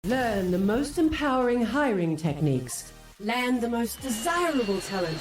Learn the most empowering hiring techniques. Land the most desirable talent.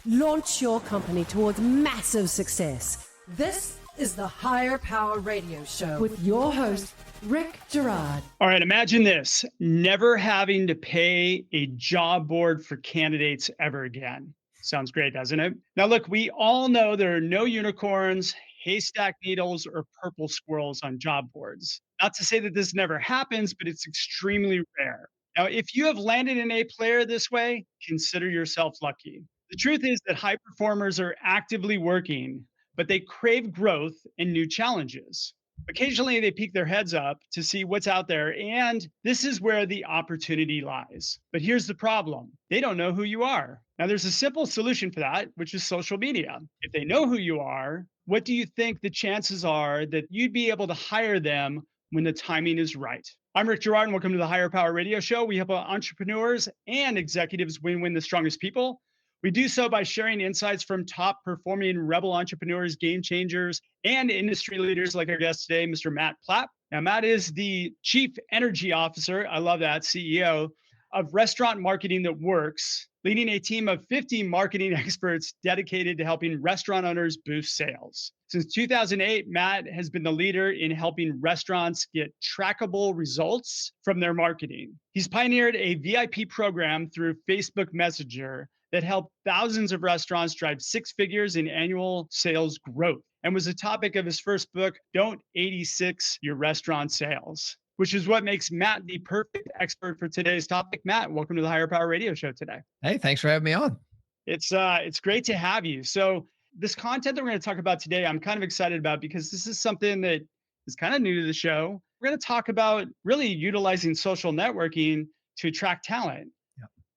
Launch your company towards massive success. This is the Higher Power Radio Show with your host, Rick Girard. All right, imagine this, never having to pay a job board for candidates ever again. Sounds great, doesn't it? Now, look, we all know there are no unicorns, haystack needles, or purple squirrels on job boards. Not to say that this never happens, but it's extremely rare. Now, if you have landed an A player this way, consider yourself lucky. The truth is that high performers are actively working, but they crave growth and new challenges. Occasionally, they peek their heads up to see what's out there, and this is where the opportunity lies. But here's the problem. They don't know who you are. Now, there's a simple solution for that, which is social media. If they know who you are, what do you think the chances are that you'd be able to hire them when the timing is right? I'm Rick Girard, and welcome to the Higher Power Radio Show. We help entrepreneurs and executives win the strongest people. We do so by sharing insights from top performing rebel entrepreneurs, game changers, and industry leaders like our guest today, Mr. Matt Plapp. Now, Matt is the Chief Energy Officer, I love that, CEO, of Restaurant Marketing That Works, leading a team of 50 marketing experts dedicated to helping restaurant owners boost sales. Since 2008, Matt has been the leader in helping restaurants get trackable results from their marketing. He's pioneered a VIP program through Facebook Messenger that helped thousands of restaurants drive six figures in annual sales growth, and was the topic of his first book, Don't 86 Your Restaurant Sales, which is what makes Matt the perfect expert for today's topic. Matt, welcome to the Higher Power Radio Show today. Hey, thanks for having me on. It's great to have you. So this content that we're going to talk about today, I'm kind of excited about because this is something that is kind of new to the show. We're going to talk about really utilizing social networking to attract talent.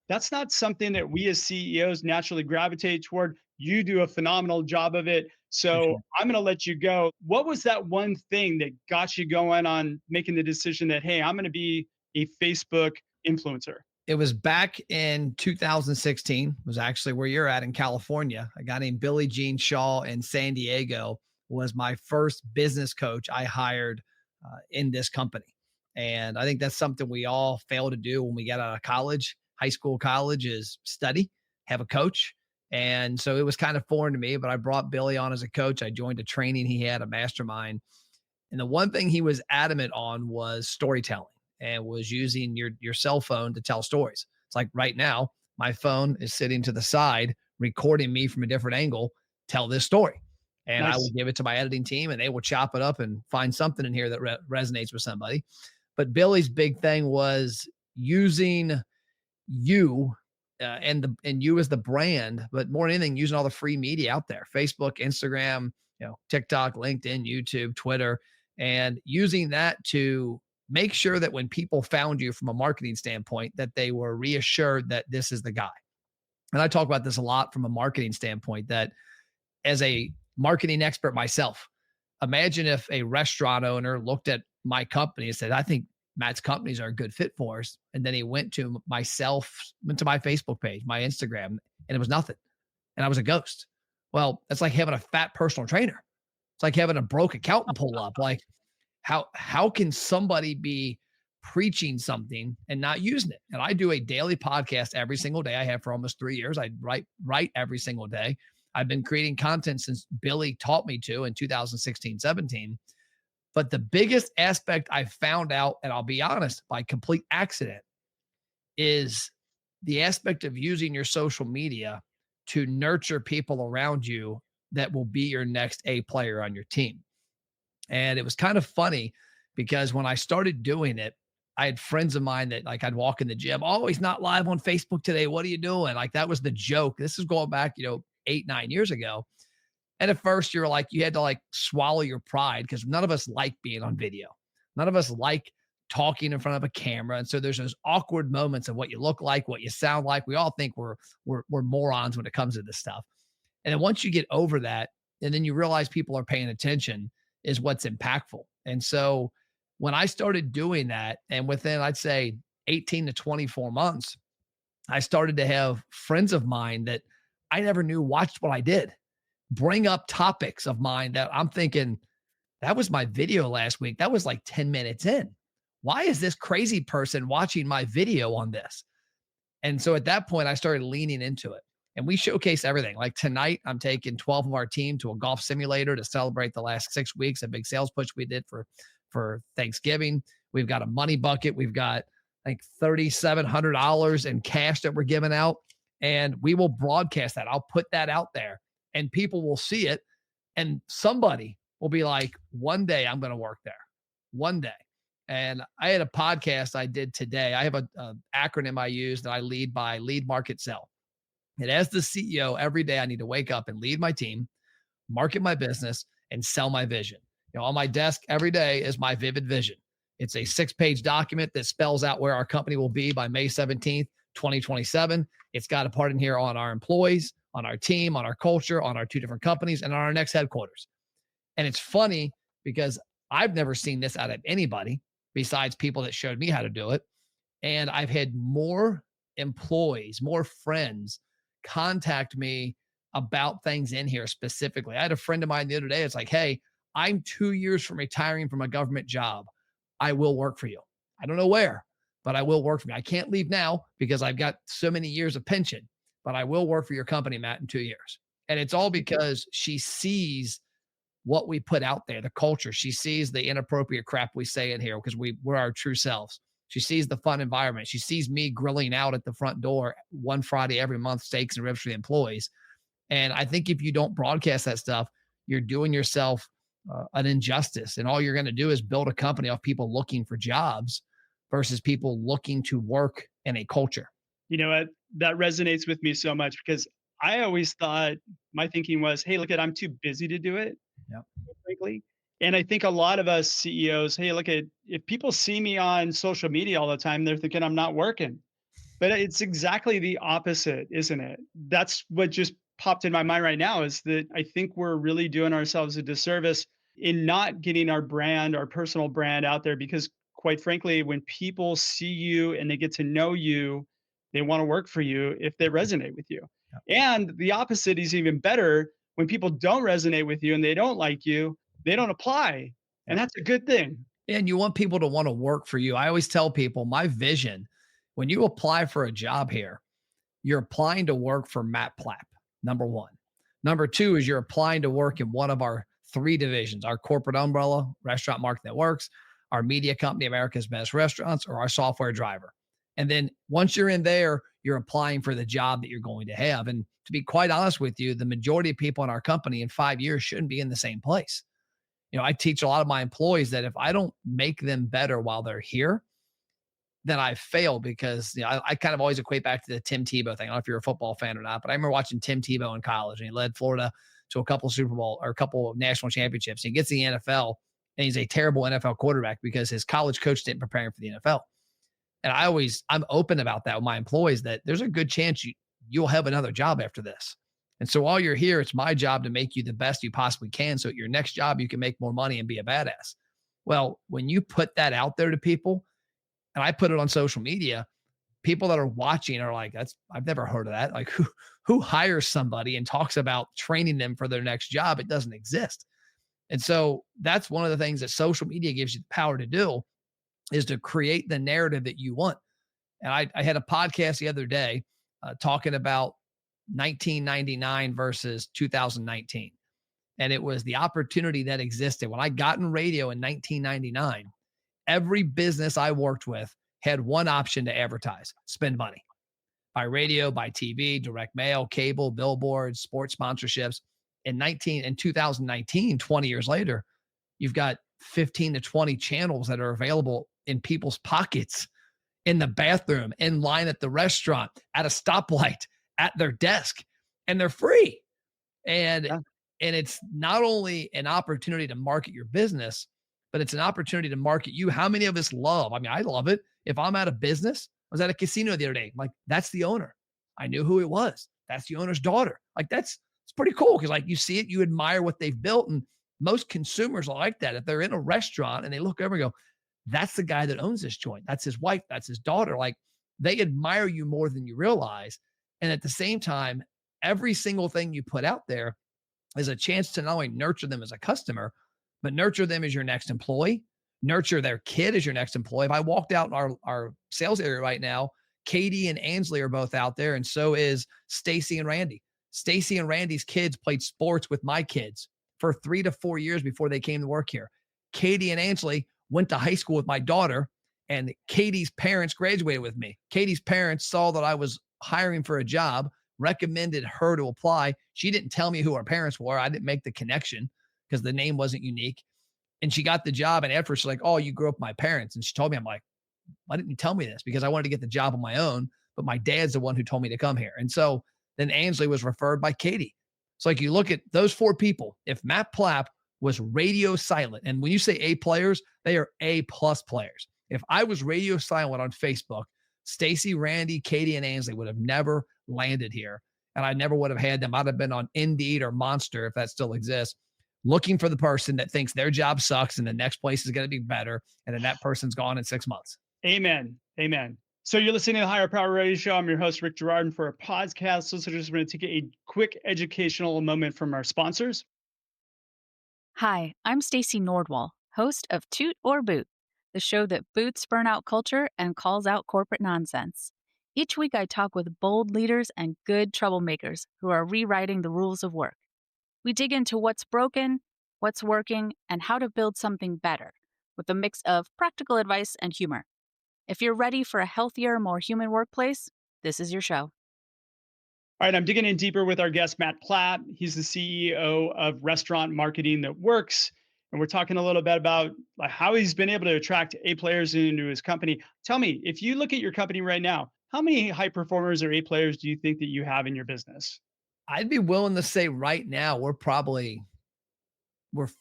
That's not something that we as CEOs naturally gravitate toward. You do a phenomenal job of it. So I'm going to let you go. What was that one thing that got you going on making the decision that, hey, I'm going to be a Facebook influencer? It was back in 2016. It was actually where you're at in California. A guy named Billy Jean Shaw in San Diego was my first business coach I hired in this company. And I think that's something we all fail to do when we get out of college. High school, college is study, have a coach. And so it was kind of foreign to me, but I brought Billy on as a coach. I joined a training he had, a mastermind. And the one thing he was adamant on was storytelling and was using your cell phone to tell stories. It's like right now, my phone is sitting to the side, recording me from a different angle, tell this story. And nice. I will give it to my editing team and they will chop it up and find something in here that resonates with somebody. But Billy's big thing was using you and you as the brand, but more than anything, using all the free media out there, Facebook, Instagram, TikTok, LinkedIn, YouTube, Twitter, and using that to make sure that when people found you from a marketing standpoint, that they were reassured that this is the guy. And I talk about this a lot from a marketing standpoint, that as a marketing expert myself, imagine if a restaurant owner looked at my company and said, I think Matt's companies are a good fit for us. And then he went to my Facebook page, my Instagram, and it was nothing. And I was a ghost. Well, that's like having a fat personal trainer. It's like having a broke accountant pull up. Like how can somebody be preaching something and not using it? And I do a daily podcast every single day. I have for almost 3 years. I write every single day. I've been creating content since Billy taught me to in 2016, 17. But the biggest aspect I found out, and I'll be honest, by complete accident, is the aspect of using your social media to nurture people around you that will be your next A player on your team. And it was kind of funny because when I started doing it, I had friends of mine that like I'd walk in the gym, oh, he's not live on Facebook today. What are you doing? Like that was the joke. This is going back, 8-9 years ago. And at first you had to swallow your pride because none of us like being on video. None of us like talking in front of a camera. And so there's those awkward moments of what you look like, what you sound like. We all think we're morons when it comes to this stuff. And then once you get over that, and then you realize people are paying attention is what's impactful. And so when I started doing that, and within, I'd say 18 to 24 months, I started to have friends of mine that I never knew watched what I did bring up topics of mine that I'm thinking, that was my video last week. That was like 10 minutes in. why is this crazy person watching my video on this? And so at that point, I started leaning into it. And we showcase everything. Like tonight, I'm taking 12 of our team to a golf simulator to celebrate the last 6 weeks, a big sales push we did for Thanksgiving. We've got a money bucket. We've got like $3,700 in cash that we're giving out. And we will broadcast that. I'll put that out there and people will see it. And somebody will be like, one day I'm going to work there. One day. And I had a podcast I did today. I have an acronym I use that I lead by lead, market, sell. And as the CEO, every day I need to wake up and lead my team, market my business, and sell my vision. On my desk every day is my vivid vision. It's a 6-page document that spells out where our company will be by May 17th, 2027. It's got a part in here on our employees, on our team, on our culture, on our 2 different companies, and on our next headquarters. And it's funny because I've never seen this out of anybody besides people that showed me how to do it. And I've had more employees, more friends contact me about things in here specifically. I had a friend of mine the other day. It's like, hey, I'm 2 years from retiring from a government job. I will work for you. I don't know where, but I will work for you. I can't leave now because I've got so many years of pension, but I will work for your company, Matt, in 2 years. And it's all because she sees what we put out there, the culture. She sees the inappropriate crap we say in here because we're our true selves. She sees the fun environment. She sees me grilling out at the front door one Friday every month, steaks and ribs for the employees. And I think if you don't broadcast that stuff, you're doing yourself an injustice. And all you're going to do is build a company off people looking for jobs versus people looking to work in a culture. You know what? That resonates with me so much because I always thought my thinking was, hey, look I'm too busy to do it. Yep. Frankly. And I think a lot of us CEOs, hey, if people see me on social media all the time, they're thinking I'm not working. But it's exactly the opposite, isn't it? That's what just popped in my mind right now is that I think we're really doing ourselves a disservice in not getting our brand, our personal brand out there because quite frankly, when people see you and they get to know you, they want to work for you if they resonate with you. Yep. And the opposite is even better. When people don't resonate with you and they don't like you, they don't apply. And that's a good thing. And you want people to want to work for you. I always tell people my vision, when you apply for a job here, you're applying to work for Matt Plapp, number one. Number two is you're applying to work in one of our 3 divisions, our corporate umbrella, Restaurant Market That Works, our media company, America's Best Restaurants, or our software driver. And then once you're in there, you're applying for the job that you're going to have. And to be quite honest with you, the majority of people in our company in 5 years shouldn't be in the same place. I teach a lot of my employees that if I don't make them better while they're here, then I fail because I kind of always equate back to the Tim Tebow thing. I don't know if you're a football fan or not, but I remember watching Tim Tebow in college and he led Florida to a couple of Super Bowl or a couple of national championships. He gets in the NFL and he's a terrible NFL quarterback because his college coach didn't prepare him for the NFL. And I'm open about that with my employees that there's a good chance you'll have another job after this. And so while you're here, it's my job to make you the best you possibly can. So at your next job, you can make more money and be a badass. Well, when you put that out there to people, and I put it on social media, people that are watching are like, I've never heard of that. Like who hires somebody and talks about training them for their next job? It doesn't exist. And so that's one of the things that social media gives you the power to do is to create the narrative that you want. And I had a podcast the other day talking about 1999 versus 2019. And it was the opportunity that existed. When I got in radio in 1999, every business I worked with had one option to advertise, spend money. By radio, by TV, direct mail, cable, billboards, sports sponsorships. In 2019, 20 years later, you've got 15 to 20 channels that are available in people's pockets, in the bathroom, in line at the restaurant, at a stoplight, at their desk, and they're free. And it's not only an opportunity to market your business, but it's an opportunity to market you. How many of us love? I mean, I love it. If I'm out of business, I was at a casino the other day. Like, that's the owner. I knew who it was. That's the owner's daughter. Like, it's pretty cool because like you see it, you admire what they've built. And most consumers are like that. If they're in a restaurant and they look over and go, that's the guy that owns this joint. That's his wife. That's his daughter. Like, they admire you more than you realize. And at the same time, every single thing you put out there is a chance to not only nurture them as a customer, but nurture them as your next employee, nurture their kid as your next employee. If I walked out in our sales area right now, Katie and Ansley are both out there, and so is Stacy and Randy. Stacy and Randy's kids played sports with my kids for 3 to 4 years before they came to work here. Katie and Ansley went to high school with my daughter, and Katie's parents graduated with me. Katie's parents saw that I was hiring for a job, recommended her to apply. She didn't tell me who her parents were. I didn't make the connection because the name wasn't unique. And she got the job. And after she's like, oh, you grew up with my parents. And she told me, I'm like, why didn't you tell me this? Because I wanted to get the job on my own. But my dad's the one who told me to come here. And so then Ansley was referred by Katie. So like you look at those 4 people, if Matt Plapp was radio silent, and when you say A players, they are A+ players. If I was radio silent on Facebook, Stacy, Randy, Katie, and Ansley would have never landed here. And I never would have had them. I'd have been on Indeed or Monster, if that still exists, looking for the person that thinks their job sucks and the next place is going to be better. And then that person's gone in 6 months. Amen. Amen. So you're listening to the Higher Power Radio Show. I'm your host, Rick Girard. And for our podcast listeners, we're going to take a quick educational moment from our sponsors. Hi, I'm Stacey Nordwall, host of Toot or Boot, the show that boots burnout culture and calls out corporate nonsense. Each week I talk with bold leaders and good troublemakers who are rewriting the rules of work. We dig into what's broken, what's working, and how to build something better, with a mix of practical advice and humor. If you're ready for a healthier, more human workplace, this is your show. All right, I'm digging in deeper with our guest, Matt Plapp. He's the CEO of Restaurant Marketing That Works. And we're talking a little bit about how he's been able to attract A players into his company. Tell me, if you look at your company right now, how many high performers or A players do you think that you have in your business? I'd be willing to say right now we're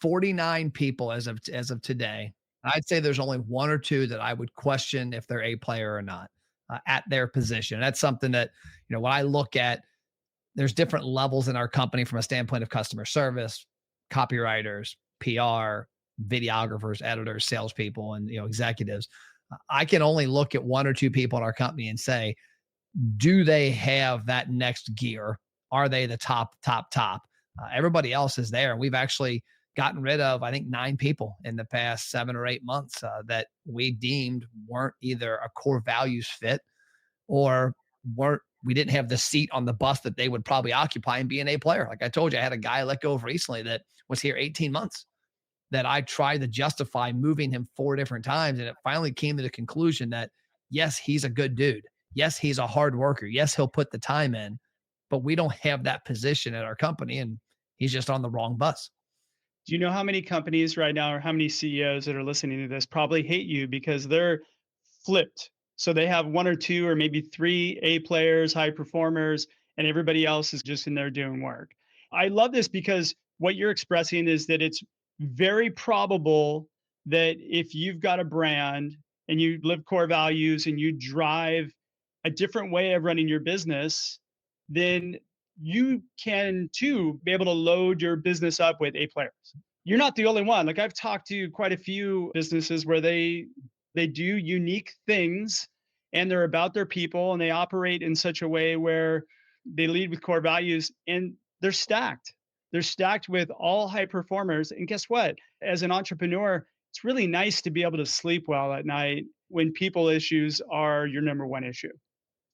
49 people as of today. I'd say there's only 1 or 2 that I would question if they're A player or not at their position. That's something that, when I look at, there's different levels in our company from a standpoint of customer service, copywriters, PR, videographers, editors, salespeople, and executives. I can only look at 1 or 2 people in our company and say, do they have that next gear? Are they the top? Everybody else is there. We've actually gotten rid of, I think, 9 people in the past 7 or 8 months that we deemed weren't either a core values fit or we didn't have the seat on the bus that they would probably occupy and be an A player. Like I told you, I had a guy I let go of recently that was here 18 months that I tried to justify moving him 4 different times. And it finally came to the conclusion that, yes, he's a good dude. Yes, he's a hard worker. Yes, he'll put the time in, but we don't have that position at our company and he's just on the wrong bus. Do you know how many companies right now or how many CEOs that are listening to this probably hate you because they're flipped? So they have 1 or 2 or maybe 3 A players, high performers, and everybody else is just in there doing work. I love this because what you're expressing is that it's very probable that if you've got a brand and you live core values and you drive a different way of running your business, then you can too be able to load your business up with A players. You're not the only one. Like I've talked to quite a few businesses where they do unique things and they're about their people and they operate in such a way where they lead with core values and they're stacked. They're stacked with all high performers. And guess what? As an entrepreneur, it's really nice to be able to sleep well at night when people issues are your number one issue.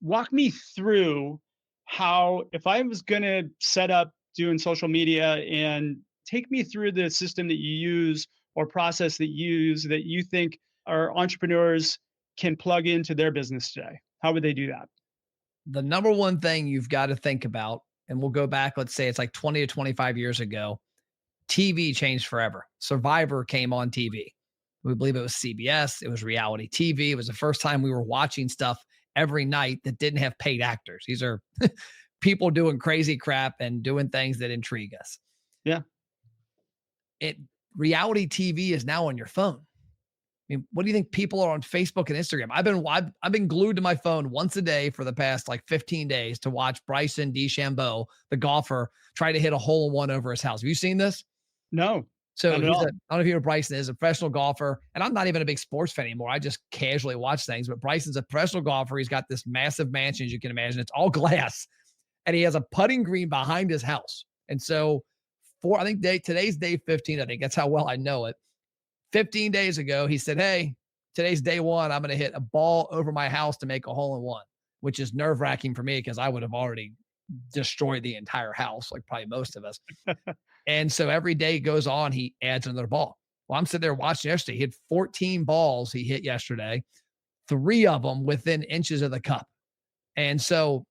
Walk me through how, if I was going to set up doing social media, and take me through the system that you use or process that you use that you think our entrepreneurs can plug into their business today. How would they do that? The number one thing you've got to think about, and we'll go back, let's say it's like 20 to 25 years ago, TV changed forever. Survivor came on TV. We believe it was CBS. It was reality TV. It was the first time we were watching stuff every night that didn't have paid actors. These are people doing crazy crap and doing things that intrigue us. Yeah. Reality TV is now on your phone. I mean, what do you think people are on Facebook and Instagram? I've been glued to my phone once a day for the past like 15 days to watch Bryson DeChambeau, the golfer, try to hit a hole-in-one over his house. Have you seen this? No. So I don't know if you know Bryson is a professional golfer, and I'm not even a big sports fan anymore. I just casually watch things, but Bryson's a professional golfer. He's got this massive mansion, as you can imagine. It's all glass, and he has a putting green behind his house. And so I think today's day 15, I think that's how well I know it. 15 days ago, he said, hey, today's day one. I'm going to hit a ball over my house to make a hole in one, which is nerve wracking for me because I would have already destroyed the entire house, like probably most of us. And so every day goes on, he adds another ball. Well, I'm sitting there watching yesterday. He had 14 balls he hit yesterday, 3 of them within inches of the cup. And so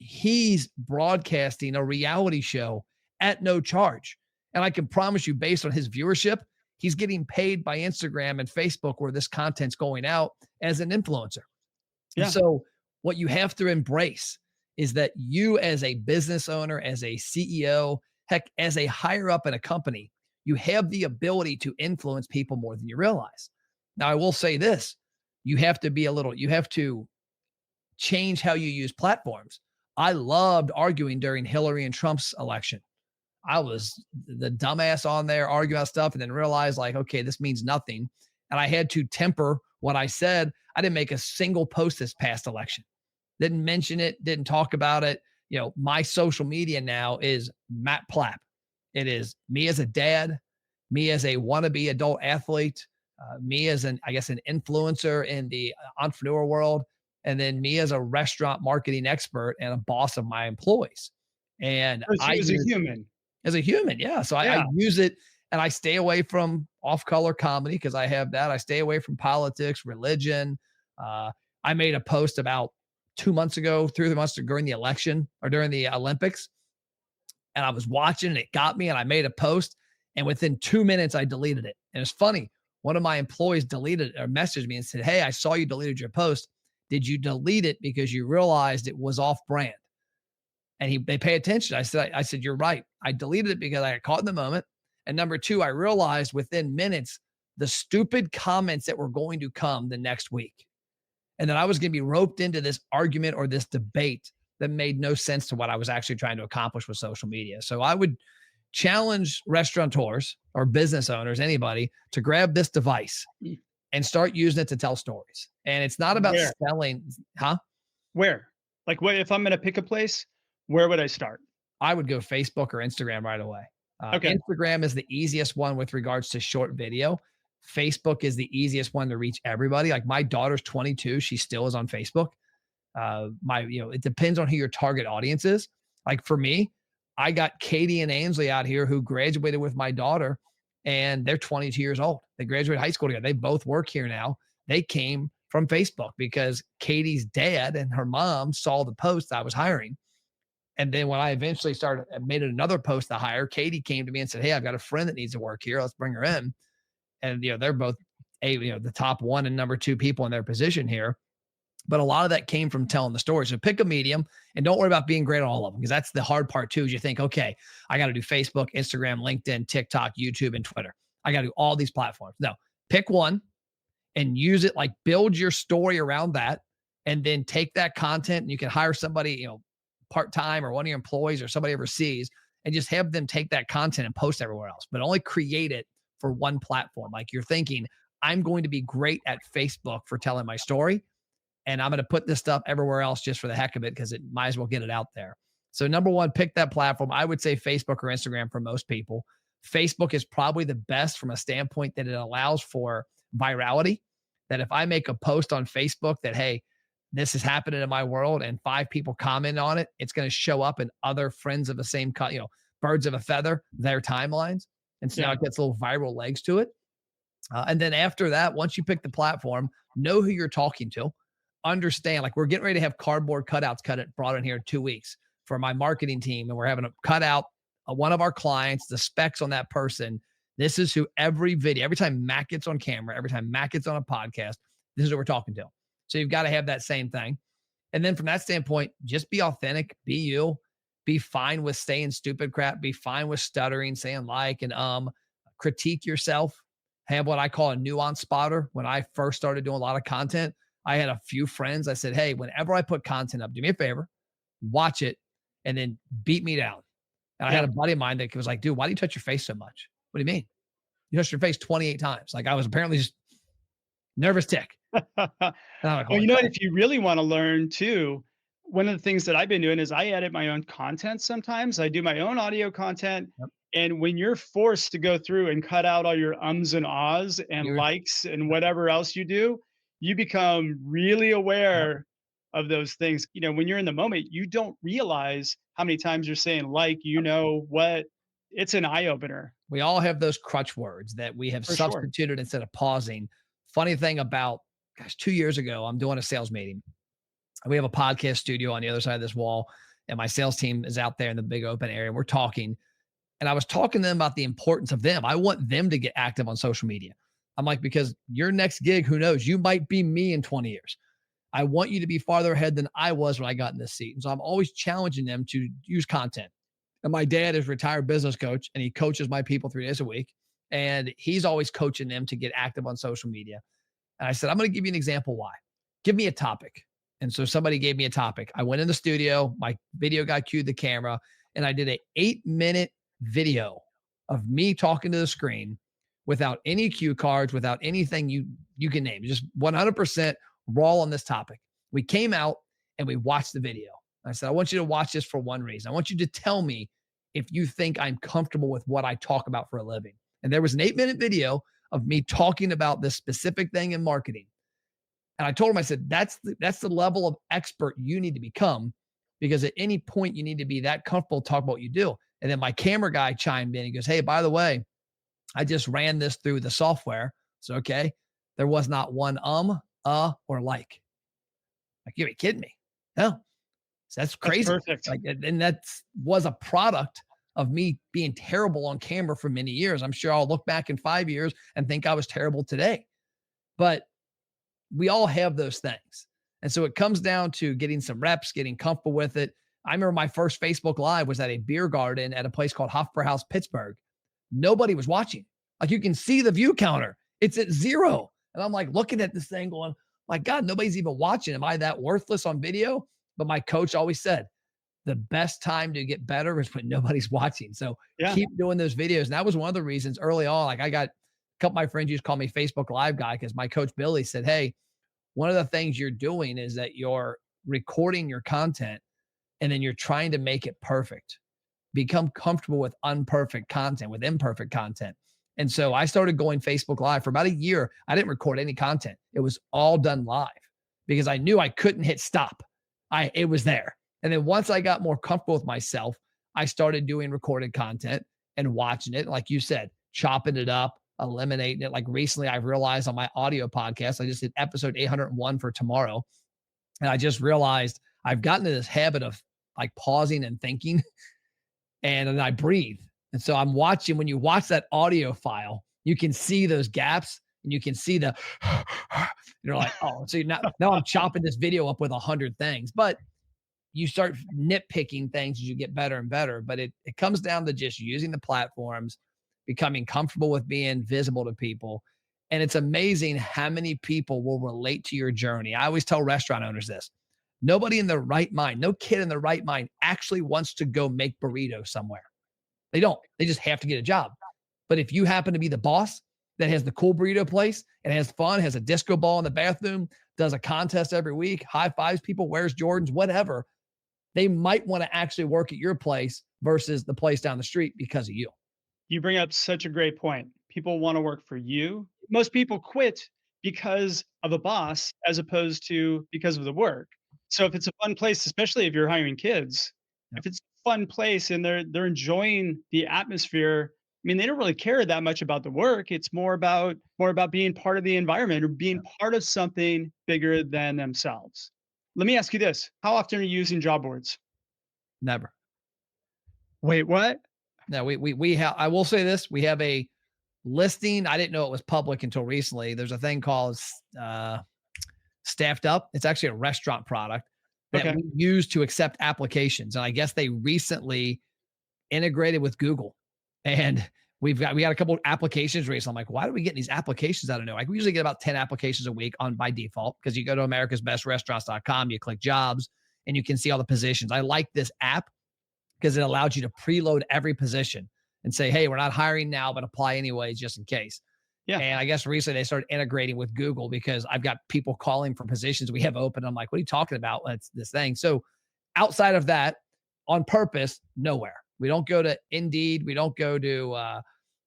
he's broadcasting a reality show at no charge. And I can promise you, based on his viewership, he's getting paid by Instagram and Facebook where this content's going out as an influencer. Yeah. And so what you have to embrace is that you as a business owner, as a CEO, heck, as a higher up in a company, you have the ability to influence people more than you realize. Now, I will say this, you have to change how you use platforms. I loved arguing during Hillary and Trump's election. I was the dumbass on there arguing about stuff and then realized like, okay, this means nothing. And I had to temper what I said. I didn't make a single post this past election. Didn't mention it, didn't talk about it. My social media now is Matt Plapp. It is me as a dad, me as a wannabe adult athlete, me as an influencer in the entrepreneur world, and then me as a restaurant marketing expert and a boss of my employees. And As a human. As a human, yeah. So I use it and I stay away from off-color comedy because I have that. I stay away from politics, religion. I made a post about 2 months ago, 3 months ago during the election or during the Olympics. And I was watching and it got me and I made a post and within 2 minutes I deleted it. And it's funny. One of my employees deleted or messaged me and said, hey, I saw you deleted your post. Did you delete it because you realized it was off brand? And they pay attention. I said, you're right. I deleted it because I got caught in the moment. And number 2, I realized within minutes, the stupid comments that were going to come the next week. And then I was going to be roped into this argument or this debate that made no sense to what I was actually trying to accomplish with social media. So I would challenge restaurateurs or business owners, anybody, to grab this device and start using it to tell stories. And it's not about selling, huh? Where? Like what if I'm going to pick a place? Where would I start? I would go Facebook or Instagram right away. Okay. Instagram is the easiest one with regards to short video. Facebook is the easiest one to reach everybody. Like my daughter's 22. She still is on Facebook. It depends on who your target audience is. Like for me, I got Katie and Ainsley out here who graduated with my daughter and they're 22 years old. They graduated high school together. They both work here now. They came from Facebook because Katie's dad and her mom saw the post I was hiring. And then when I eventually made another post to hire, Katie came to me and said, hey, I've got a friend that needs to work here. Let's bring her in. And, they're both the top 1 and number 2 people in their position here. But a lot of that came from telling the story. So pick a medium and don't worry about being great at all of them because that's the hard part too, is you think, okay, I got to do Facebook, Instagram, LinkedIn, TikTok, YouTube, and Twitter. I got to do all these platforms. No, pick one and use it, like build your story around that and then take that content and you can hire somebody, part-time or one of your employees or somebody overseas and just have them take that content and post everywhere else, but only create it for one platform. Like you're thinking, I'm going to be great at Facebook for telling my story. And I'm going to put this stuff everywhere else just for the heck of it because it might as well get it out there. So number 1, pick that platform. I would say Facebook or Instagram for most people. Facebook is probably the best from a standpoint that it allows for virality. That if I make a post on Facebook that, hey, this is happening in my world and 5 people comment on it, it's going to show up in other friends of the same, birds of a feather, their timelines. And so now it gets little viral legs to it. And then after that, once you pick the platform, know who you're talking to. Understand, like we're getting ready to have cardboard cutouts brought in here in 2 weeks for my marketing team. And we're having a cutout one of our clients, the specs on that person. This is who every time Matt gets on camera, every time Matt gets on a podcast, this is who we're talking to. So you've got to have that same thing. And then from that standpoint, just be authentic, be you, be fine with saying stupid crap, be fine with stuttering, saying like and critique yourself. Have what I call a nuance spotter. When I first started doing a lot of content, I had a few friends. I said, hey, whenever I put content up, do me a favor, watch it, and then beat me down. And I had a buddy of mine that was like, dude, why do you touch your face so much? What do you mean? You touched your face 28 times. Like I was apparently just nervous tick. Well, you know what? If you really want to learn too, one of the things that I've been doing is I edit my own content sometimes. I do my own audio content And when you're forced to go through and cut out all your ums and ahs and You're likes and whatever else you do, you become really Yep. aware of those things. When you're in the moment, you don't realize how many times you're saying like, what, it's an eye opener We all have those crutch words that we have for sure. substituted instead of pausing. Funny thing about, gosh, 2 years ago, I'm doing a sales meeting. We have a podcast studio on the other side of this wall, and my sales team is out there in the big open area. We're talking, and I was talking to them about the importance of them. I want them to get active on social media. I'm like, because your next gig, who knows? You might be me in 20 years. I want you to be farther ahead than I was when I got in this seat. And so I'm always challenging them to use content. And my dad is a retired business coach, and he coaches my people 3 days a week. And he's always coaching them to get active on social media. And I said, I'm going to give you an example why. Give me a topic. And so somebody gave me a topic. I went in the studio, my video guy cued the camera, and I did an 8-minute video of me talking to the screen without any cue cards, without anything you can name, just 100% raw on this topic. We came out and we watched the video. I said, I want you to watch this for one reason. I want you to tell me if you think I'm comfortable with what I talk about for a living. And there was an 8-minute video of me talking about this specific thing in marketing. And I told him, I said, that's the level of expert you need to become, because at any point you need to be that comfortable to talk about what you do. And then my camera guy chimed in. He goes, hey, by the way, I just ran this through the software. So, okay, there was not one or like. Like, you ain't kidding me. No. So that's crazy. That's perfect. Like, and that was a product of me being terrible on camera for many years. I'm sure I'll look back in 5 years and think I was terrible today. But we all have those things. And so it comes down to getting some reps, getting comfortable with it. I remember my first Facebook Live was at a beer garden at a place called Hofbrauhaus, Pittsburgh. Nobody was watching. Like, you can see the view counter. It's at 0. And I'm like looking at this thing going, my God, nobody's even watching. Am I that worthless on video? But my coach always said, the best time to get better is when nobody's watching. So keep doing those videos. And that was one of the reasons early on, like, I got a couple of my friends used to call me Facebook Live guy, because my coach Billy said, hey, one of the things you're doing is that you're recording your content and then you're trying to make it perfect. Become comfortable with imperfect content. And so I started going Facebook Live for about a year. I didn't record any content. It was all done live because I knew I couldn't hit stop. It was there. And then once I got more comfortable with myself, I started doing recorded content and watching it. Like you said, chopping it up, eliminating it. Like recently, I've realized on my audio podcast, I just did episode 801 for tomorrow. And I just realized I've gotten to this habit of like pausing and thinking, and then I breathe. And so I'm watching, when you watch that audio file, you can see those gaps and you can see the, you're like, oh, so now I'm chopping this video up with 100 things. But you start nitpicking things as you get better and better. But it comes down to just using the platforms, becoming comfortable with being visible to people. And it's amazing how many people will relate to your journey. I always tell restaurant owners this. Nobody in their right mind, no kid in their right mind actually wants to go make burritos somewhere. They don't. They just have to get a job. But if you happen to be the boss that has the cool burrito place and has fun, has a disco ball in the bathroom, does a contest every week, high fives people, wears Jordans, whatever, they might want to actually work at your place versus the place down the street because of you. You bring up such a great point. People want to work for you. Most people quit because of a boss as opposed to because of the work. So if it's a fun place, especially if you're hiring kids, if it's a fun place and they're enjoying the atmosphere, I mean, they don't really care that much about the work. It's more about being part of the environment or being part of something bigger than themselves. Let me ask you this. How often are you using job boards? Never. Wait, what? No, we have, I will say this, we have a listing. I didn't know it was public until recently. There's a thing called Staffed Up. It's actually a restaurant product that we use to accept applications. And I guess they recently integrated with Google. And we got a couple of applications recently. I'm like, why do we get these applications out of nowhere? Like, we usually get about 10 applications a week by default, because you go to americasbestrestaurants.com, you click jobs, and you can see all the positions. I like this app because it allows you to preload every position and say, hey, we're not hiring now, but apply anyways, just in case. Yeah. And I guess recently they started integrating with Google because I've got people calling for positions we have open. I'm like, what are you talking about? It's this thing. So outside of that, on purpose, nowhere. We don't go to Indeed. We don't go to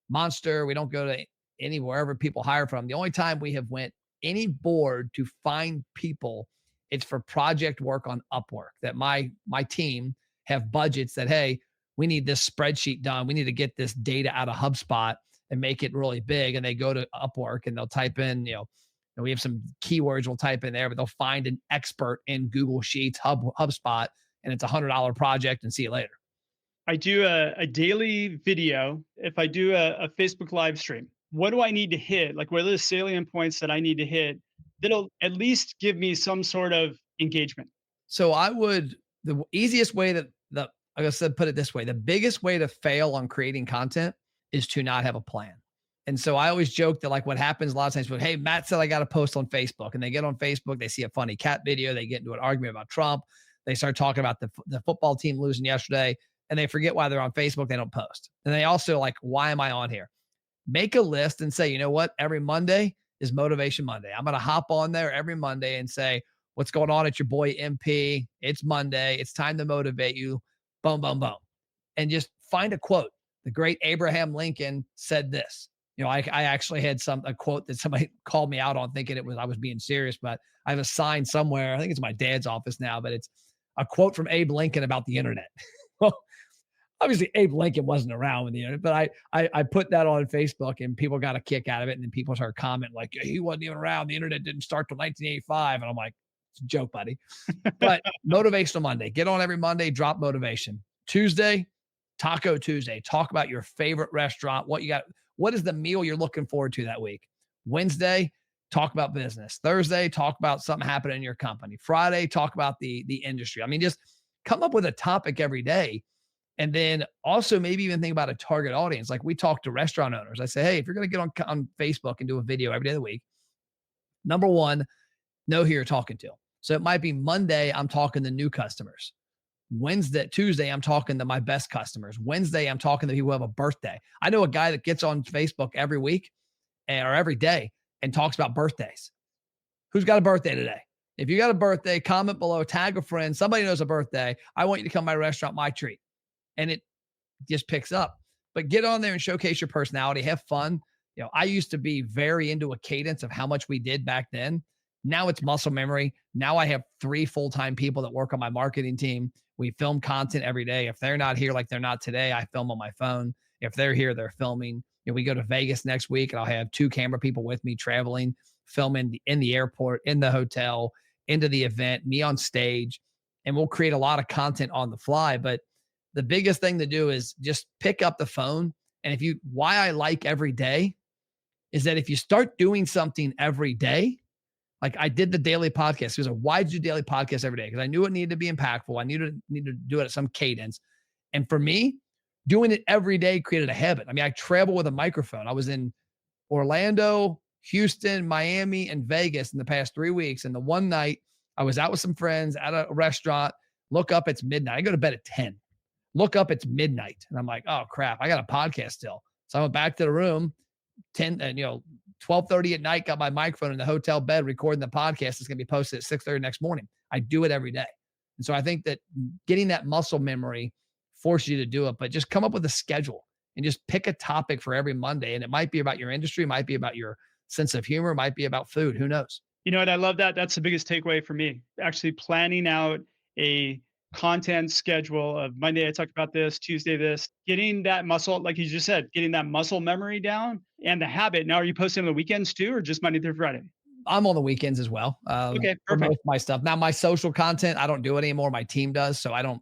Monster. We don't go to wherever people hire from. The only time we have went any board to find people, it's for project work on Upwork, that my team have budgets that, hey, we need this spreadsheet done. We need to get this data out of HubSpot and make it really big. And they go to Upwork and they'll type in, we have some keywords we'll type in there, but they'll find an expert in Google Sheets, HubSpot, and it's $100 project, and see you later. I do a daily video. If I do a Facebook live stream, what do I need to hit? Like, what are the salient points that I need to hit that'll at least give me some sort of engagement? So the easiest way like I said, put it this way, the biggest way to fail on creating content is to not have a plan. And so I always joke that, like, what happens a lot of times, hey, Matt said I got to post on Facebook, and they get on Facebook, they see a funny cat video, they get into an argument about Trump, they start talking about the football team losing yesterday, and they forget why they're on Facebook. They don't post. And they also like, why am I on here? Make a list and say, you know what? Every Monday is Motivation Monday. I'm going to hop on there every Monday and say, what's going on at your boy MP? It's Monday. It's time to motivate you. Boom, boom, boom. And just find a quote. The great Abraham Lincoln said this. I actually had a quote that somebody called me out on, thinking I was being serious, but I have a sign somewhere. I think it's my dad's office now, but it's a quote from Abe Lincoln about the internet. Well, obviously Abe Lincoln wasn't around with the internet, but I put that on Facebook and people got a kick out of it. And then people started commenting like, yeah, he wasn't even around. The internet didn't start till 1985. And I'm like, it's a joke, buddy. But Motivational Monday, get on every Monday, drop motivation. Tuesday, Taco Tuesday, talk about your favorite restaurant, what you got, what is the meal you're looking forward to that week. Wednesday, talk about business. Thursday, talk about something happening in your company. Friday, talk about the industry. I mean, just come up with a topic every day. And then also maybe even think about a target audience. Like, we talk to restaurant owners. I say, hey, if you're going to get on Facebook and do a video every day of the week, number one, know who you're talking to. So it might be Monday, I'm talking to new customers. Tuesday, I'm talking to my best customers. Wednesday, I'm talking to people who have a birthday. I know a guy that gets on Facebook every week or every day and talks about birthdays. Who's got a birthday today? If you got a birthday, comment below, tag a friend. Somebody knows a birthday. I want you to come to my restaurant, my treat. And it just picks up. But get on there and showcase your personality. Have fun. I used to be very into a cadence of how much we did back then. Now it's muscle memory. Now I have 3 full-time people that work on my marketing team. We film content every day. If they're not here, like they're not today, I film on my phone. If they're here, they're filming. We go to Vegas next week, and I'll have 2 camera people with me traveling, filming in the airport, in the hotel, into the event, me on stage, and we'll create a lot of content on the fly. But the biggest thing to do is just pick up the phone. And why I like every day is that if you start doing something every day, like I did the daily podcast. Because why did you do daily podcast every day? Because I knew it needed to be impactful. I needed to do it at some cadence. And for me, doing it every day created a habit. I mean, I travel with a microphone. I was in Orlando, Houston, Miami, and Vegas in the past 3 weeks. And the one night I was out with some friends at a restaurant, look up, it's midnight. I go to bed at 10. Look up, it's midnight. And I'm like, oh crap, I got a podcast still. So I went back to the room, 12:30 at night, got my microphone in the hotel bed, recording the podcast. It's going to be posted at 6:30 next morning. I do it every day. And so I think that getting that muscle memory forces you to do it, but just come up with a schedule and just pick a topic for every Monday. And it might be about your industry, might be about your sense of humor, might be about food. Who knows? You know what? I love that. That's the biggest takeaway for me. Actually planning out a content schedule of Monday, I talked about this, Tuesday, this, getting that muscle, like you just said, getting that muscle memory down and the habit. Now, are you posting on the weekends too, or just Monday through Friday? I'm on the weekends as well. Okay, for most perfect. of my stuff. Now, my social content, I don't do it anymore. My team does. So I don't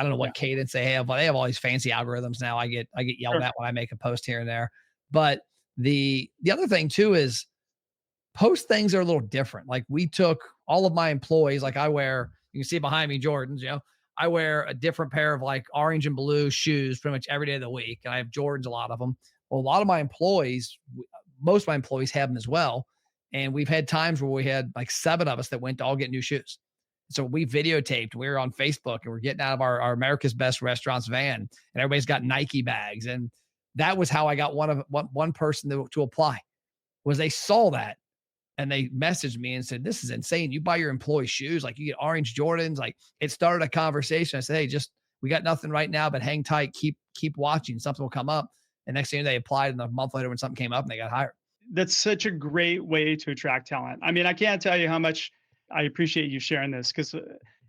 know what cadence they have, but they have all these fancy algorithms now. I get yelled at when I make a post here and there. But the other thing too is post things are a little different. Like, we took all of my employees, like you can see behind me, Jordans, I wear a different pair of like orange and blue shoes pretty much every day of the week. And I have Jordans, a lot of them. Well, a lot of my employees, most of my employees have them as well. And we've had times where we had like 7 of us that went to all get new shoes. So we videotaped, we were on Facebook, and we're getting out of our America's Best Restaurants van, and everybody's got Nike bags. And that was how I got one person to apply, was they saw that. And they messaged me and said, this is insane. You buy your employees shoes, like you get orange Jordans. Like, it started a conversation. I said, hey, we got nothing right now, but hang tight, keep watching. Something will come up. And next thing they applied, and a month later when something came up and they got hired. That's such a great way to attract talent. I mean, I can't tell you how much I appreciate you sharing this, because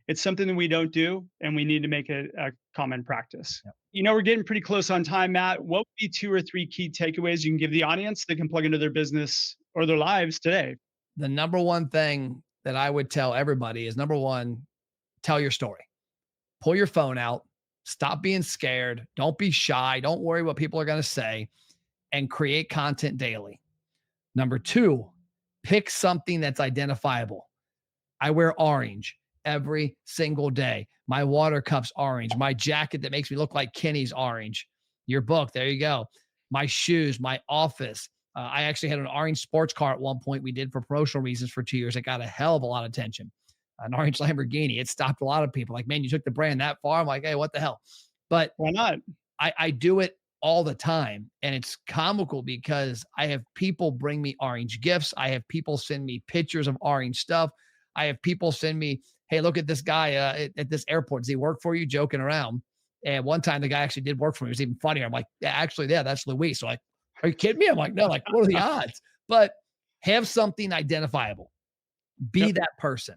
it's something that we don't do and we need to make it a common practice. Yep. We're getting pretty close on time, Matt. What would be 2 or 3 key takeaways you can give the audience that can plug into their business or their lives today? The number one thing that I would tell everybody is, number one, tell your story. Pull your phone out. Stop being scared. Don't be shy. Don't worry what people are going to say, and create content daily. Number 2, pick something that's identifiable. I wear orange every single day. My water cup's orange. My jacket that makes me look like Kenny's orange. Your book, there you go. My shoes, my office. I actually had an orange sports car at one point we did for promotional reasons for 2 years. It got a hell of a lot of attention. An orange Lamborghini. It stopped a lot of people. Like, man, you took the brand that far. I'm like, hey, what the hell? But why not? I do it all the time. And it's comical because I have people bring me orange gifts. I have people send me pictures of orange stuff. I have people send me, hey, look at this guy at this airport. Does he work for you? Joking around. And one time the guy actually did work for me. It was even funnier. I'm like, yeah, actually, yeah, that's Luis. So like, are you kidding me? I'm like, no, like, what are the odds? But have something identifiable. Be that person.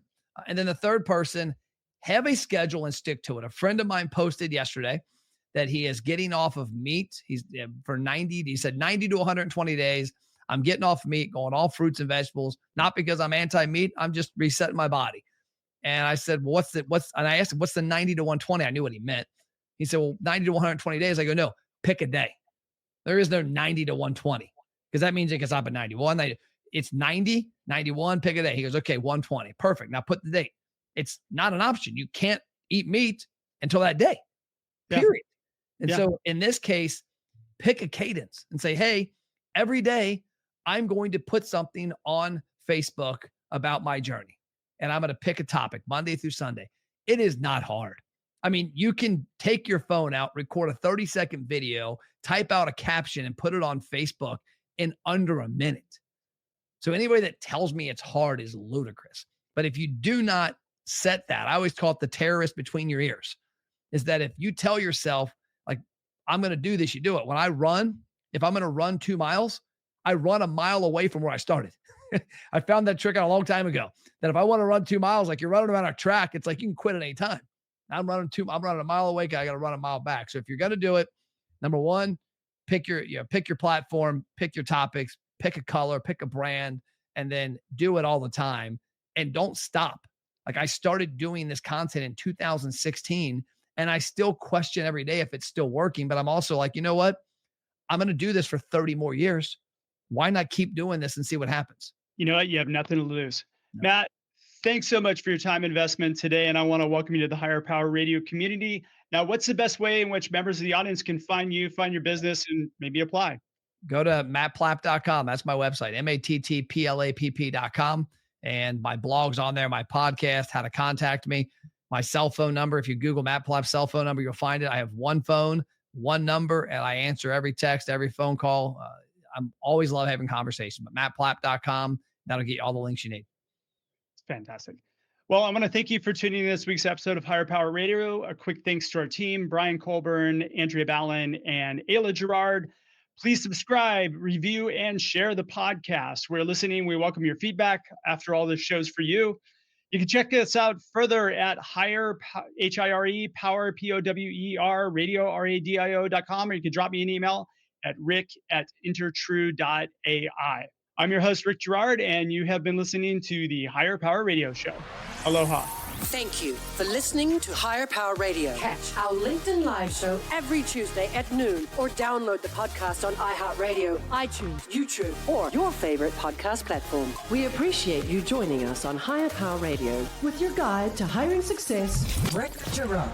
And then the third person, have a schedule and stick to it. A friend of mine posted yesterday that he is getting off of meat. He's for 90, he said 90 to 120 days. I'm getting off meat, going all fruits and vegetables, not because I'm anti-meat. I'm just resetting my body. And I said, well, and I asked him, what's the 90 to 120? I knew what he meant. He said, well, 90 to 120 days. I go, no, pick a day. There is no 90 to 120 because that means it gets up at 91. It's 90, 91, pick a day. He goes, okay, 120. Perfect. Now put the date. It's not an option. You can't eat meat until that day, period. And so in this case, pick a cadence and say, hey, every day I'm going to put something on Facebook about my journey. And I'm going to pick a topic Monday through Sunday. It is not hard. I mean, you can take your phone out, record a 30-second video, type out a caption, and put it on Facebook in under a minute. So anybody that tells me it's hard is ludicrous. But if you do not set that, I always call it the terrorist between your ears, is that if you tell yourself, like, I'm going to do this, you do it. When I run, if I'm going to run 2 miles, I run a mile away from where I started. I found that trick out a long time ago, that if I want to run 2 miles, like you're running around a track, it's like you can quit at any time. I'm running a mile away. I got to run a mile back. So if you're going to do it, number one, pick your platform, pick your topics, pick a color, pick a brand, and then do it all the time. And don't stop. Like, I started doing this content in 2016 and I still question every day if it's still working, but I'm also like, you know what? I'm going to do this for 30 more years. Why not keep doing this and see what happens? You know what? You have nothing to lose. No. Matt, thanks so much for your time investment today. And I want to welcome you to the Higher Power Radio community. Now, what's the best way in which members of the audience can find you, find your business, and maybe apply? Go to mattplapp.com. That's my website, mattplapp.com. And my blog's on there, my podcast, how to contact me, my cell phone number. If you Google Matt Plapp cell phone number, you'll find it. I have one phone, one number, and I answer every text, every phone call. I'm always love having conversations, but mattplapp.com, that'll get you all the links you need. It's fantastic. Well, I want to thank you for tuning in this week's episode of Higher Power Radio. A quick thanks to our team, Brian Colburn, Andrea Ballin, and Ayla Gerard. Please subscribe, review, and share the podcast. We're listening. We welcome your feedback after all this show's for you. You can check us out further at Higher, H-I-R-E, Power, P-O-W-E-R, Radio, R-A-D-I-O.com, or you can drop me an email at rick@intertrue.ai. I'm your host, Rick Gerard, and you have been listening to the Higher Power Radio Show. Aloha. Thank you for listening to Higher Power Radio. Catch our LinkedIn Live show every Tuesday at noon, or download the podcast on iHeartRadio, iTunes, YouTube, or your favorite podcast platform. We appreciate you joining us on Higher Power Radio with your guide to hiring success, Rick Gerard.